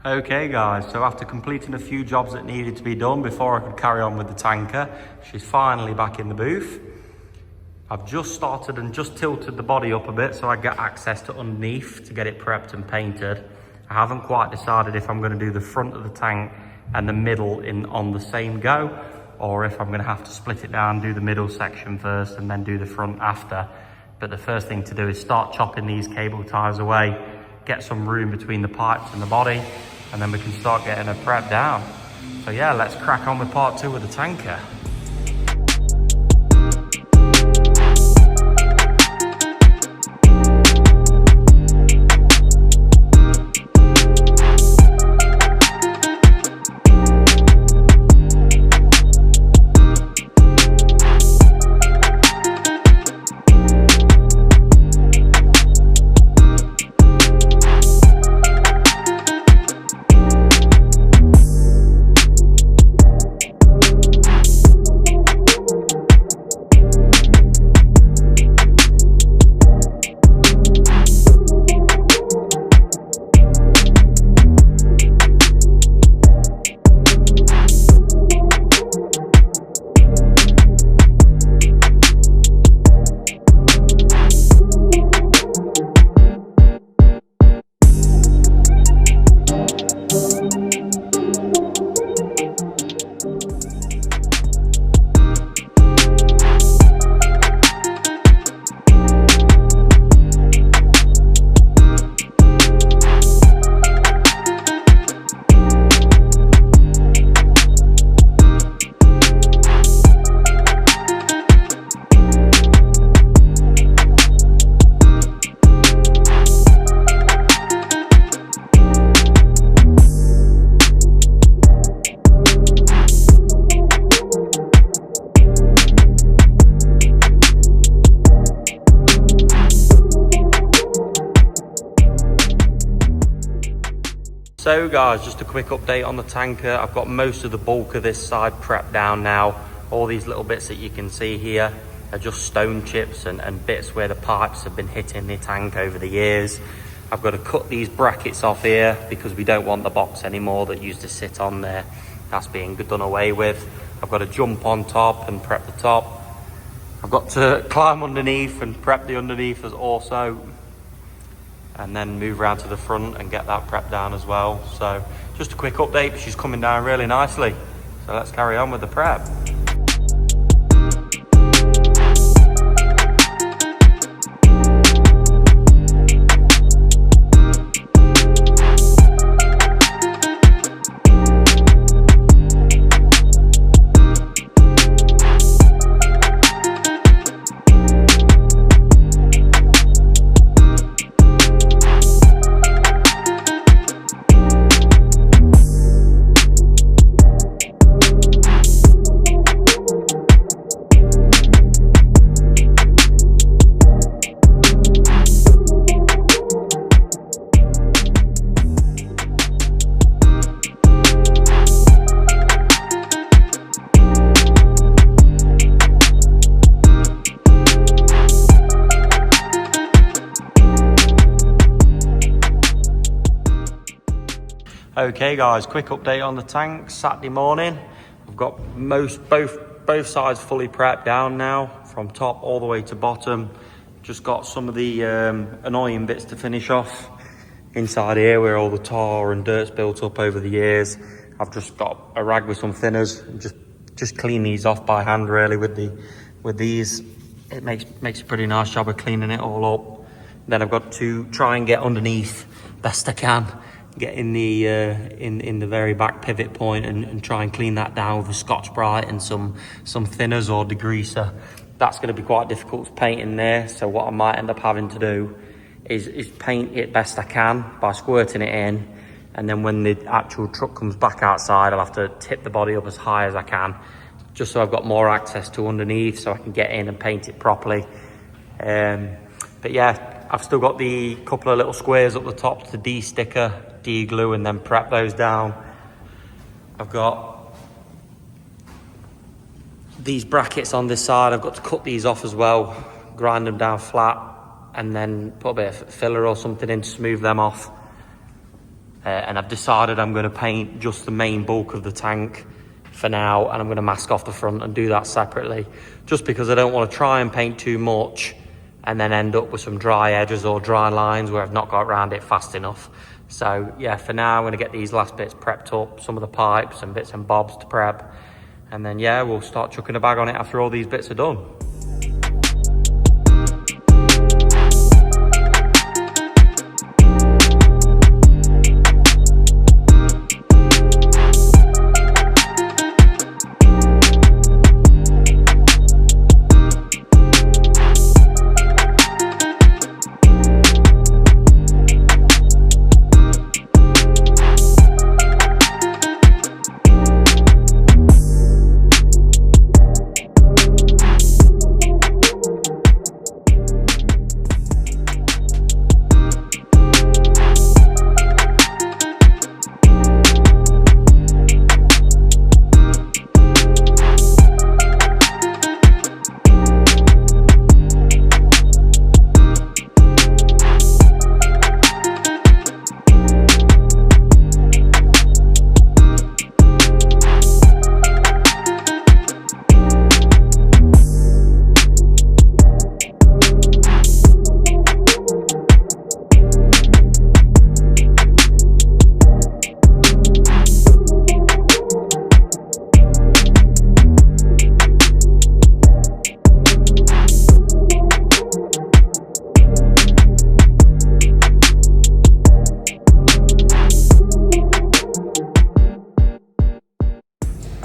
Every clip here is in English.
Okay guys, so after completing a few jobs that needed to be done before I could carry on with the tanker, she's finally back in the booth. I've just started and just tilted the body up a bit so I get access to underneath to get it prepped and painted. I haven't quite decided if I'm going to do the front of the tank and the middle on the same go, or if I'm going to have to split it down, do the middle section first and then do the front after. But the first thing to do is start chopping these cable ties away, get some room between the pipes and the body, and then we can start getting a prep down. So yeah, let's crack on with part 2 of the tanker. So guys, just a quick update on the tanker. I've got most of the bulk of this side prepped down now. All these little bits that you can see here are just stone chips and bits where the pipes have been hitting the tank over the years. I've got to cut these brackets off here because we don't want the box anymore that used to sit on there. That's being done away with. I've got to jump on top and prep the top. I've got to climb underneath and prep the underneath as also, and then move around to the front and get that prep down as well. So just a quick update, but she's coming down really nicely. So let's carry on with the prep. Okay guys, quick update on the tank. Saturday morning, I've got both sides fully prepped down now, from top all the way to bottom. Just got some of the annoying bits to finish off inside here where all the tar and dirt's built up over the years. I've just got a rag with some thinners and just clean these off by hand really with these. It makes a pretty nice job of cleaning it all up. Then I've got to try and get underneath best I can, get in the in the very back pivot point and try and clean that down with a Scotch-Brite and some thinners or degreaser. That's going to be quite difficult painting there, so what I might end up having to do is paint it best I can by squirting it in, and then when the actual truck comes back outside, I'll have to tip the body up as high as I can, just so I've got more access to underneath so I can get in and paint it properly. But yeah, I've still got the couple of little squares up the top to de-sticker, de-glue and then prep those down. I've got these brackets on this side. I've got to cut these off as well, grind them down flat and then put a bit of filler or something in to smooth them off. and I've decided I'm going to paint just the main bulk of the tank for now, and I'm going to mask off the front and do that separately, just because I don't want to try and paint too much and then end up with some dry edges or dry lines where I've not got around it fast enough. So yeah, for now I'm going to get these last bits prepped up, some of the pipes and bits and bobs to prep, and then yeah, we'll start chucking a bag on it after all these bits are done.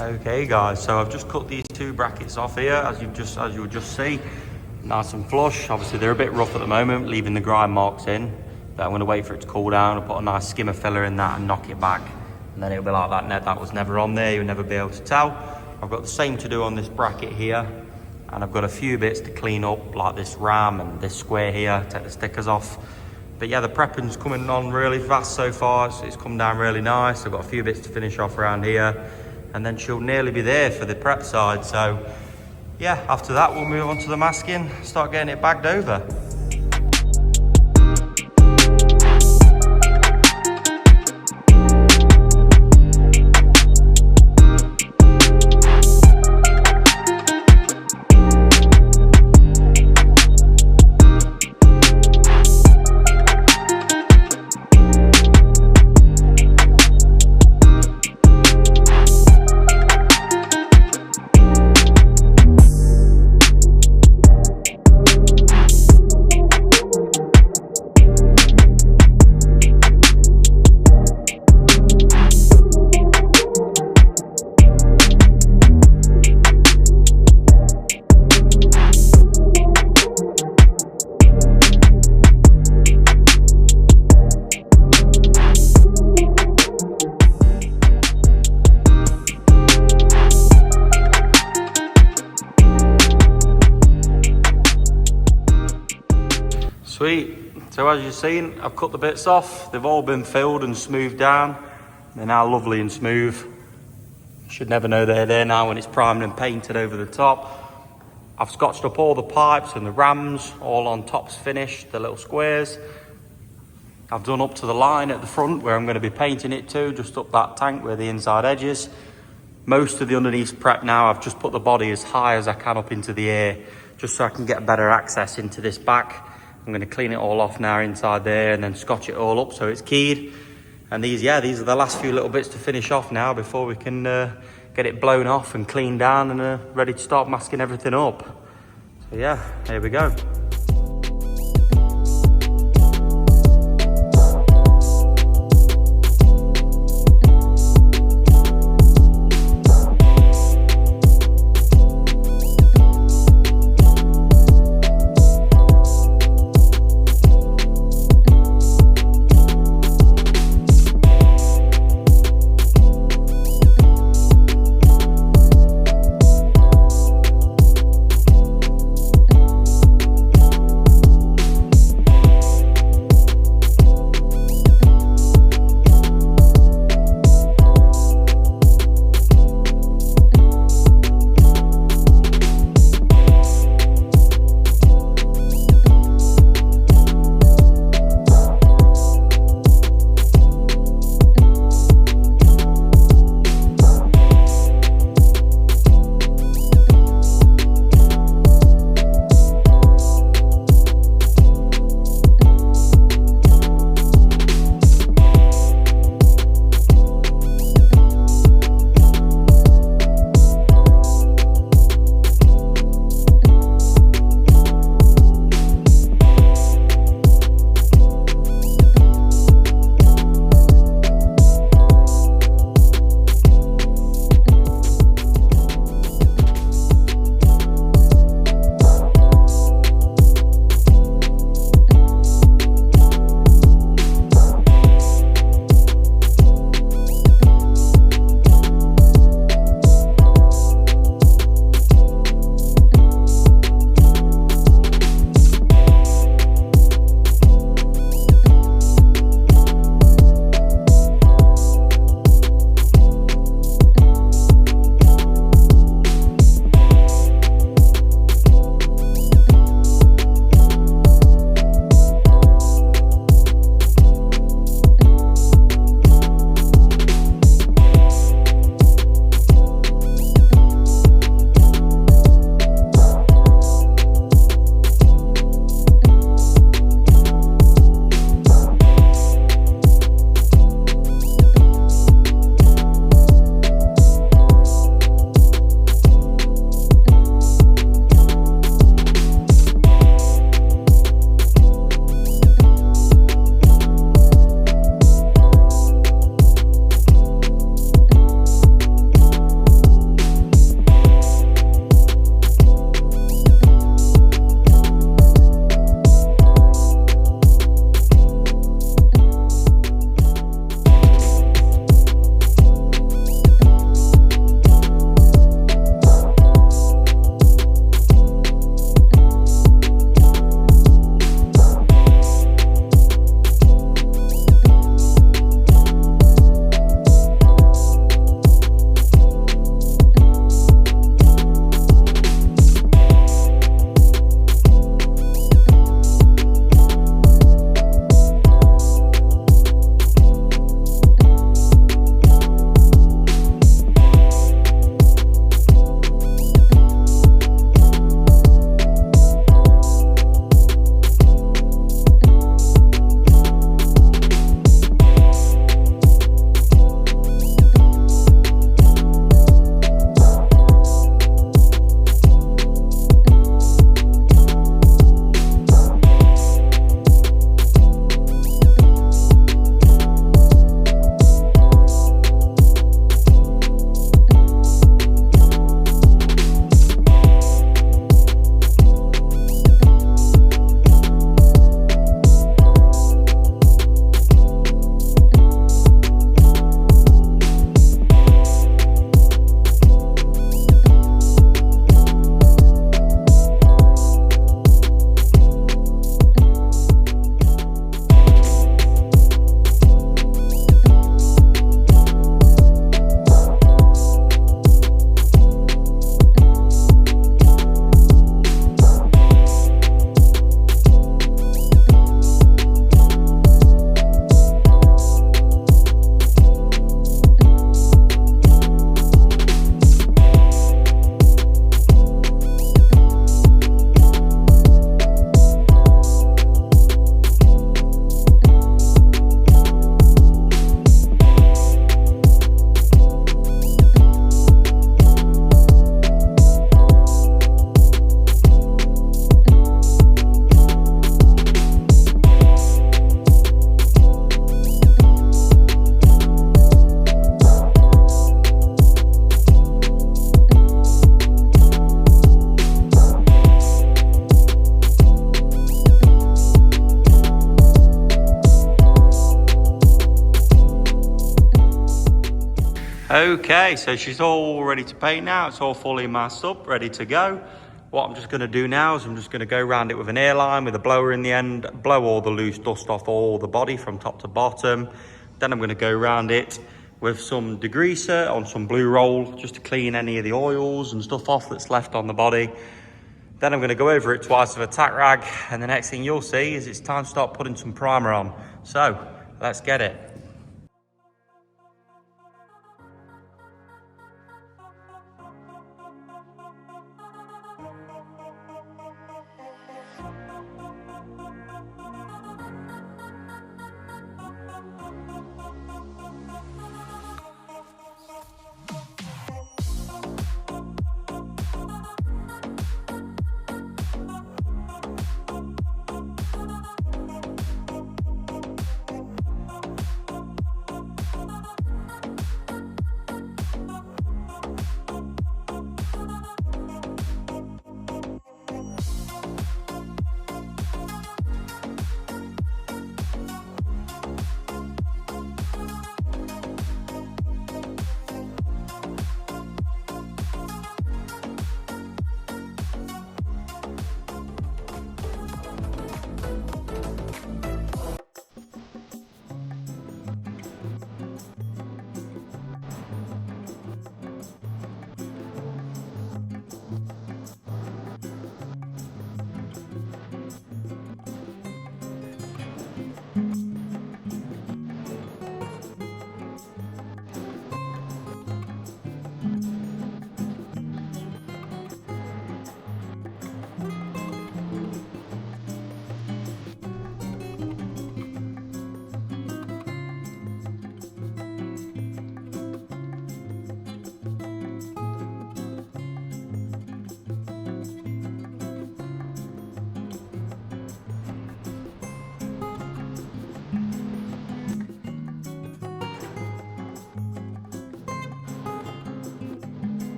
Okay guys, so I've just cut these two brackets off here, as you'll just see, nice and flush. Obviously they're a bit rough at the moment, leaving the grind marks in, but I'm going to wait for it to cool down and put a nice skimmer filler in that and knock it back, and then it'll be like that net that was never on there. You'll never be able to tell. I've got the same to do on this bracket here, and I've got a few bits to clean up, like this ram and this square here, take the stickers off. But yeah, the prepping's coming on really fast so far. It's come down really nice. I've got a few bits to finish off around here, and then she'll nearly be there for the prep side. So yeah, after that we'll move on to the masking, start getting it bagged over. Sweet. So as you've seen, I've cut the bits off. They've all been filled and smoothed down. They're now lovely and smooth. Should never know they're there now when it's primed and painted over the top. I've scotched up all the pipes and the rams, all on tops finished, the little squares. I've done up to the line at the front where I'm going to be painting it to, just up that tank where the inside edge is. Most of the underneath prep now, I've just put the body as high as I can up into the air, just so I can get better access into this back. I'm going to clean it all off now inside there and then scotch it all up so it's keyed. And these are the last few little bits to finish off now before we can get it blown off and cleaned down and ready to start masking everything up. So yeah, here we go. Okay, so she's all ready to paint now. It's all fully masked up, ready to go. What I'm just going to do now is I'm just going to go around it with an air line with a blower in the end, blow all the loose dust off all the body from top to bottom. Then I'm going to go around it with some degreaser on some blue roll just to clean any of the oils and stuff off that's left on the body. Then I'm going to go over it twice with a tack rag, and the next thing you'll see is it's time to start putting some primer on. So let's get it.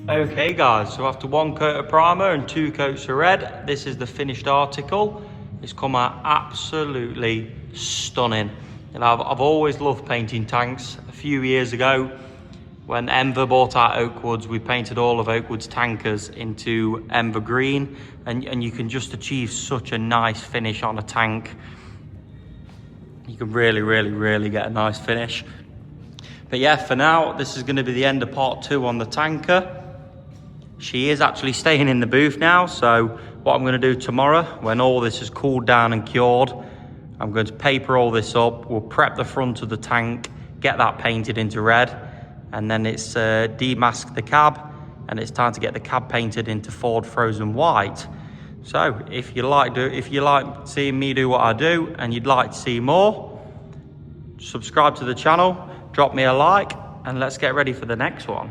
Okay guys, so after one coat of primer and 2 coats of red, this is the finished article. It's come out absolutely stunning. And I've always loved painting tanks. A few years ago, when Enver bought out Oakwoods, we painted all of Oakwoods tankers into Enver green, and you can just achieve such a nice finish on a tank. You can really get a nice finish. But yeah, for now, this is going to be the end of part 2 on the tanker. She is actually staying in the booth now, so what I'm going to do tomorrow, when all this is cooled down and cured, I'm going to paper all this up. We'll prep the front of the tank, get that painted into red, and then it's demask the cab, and it's time to get the cab painted into Ford Frozen White. So if you like seeing me do what I do, and you'd like to see more, subscribe to the channel, drop me a like, and let's get ready for the next one.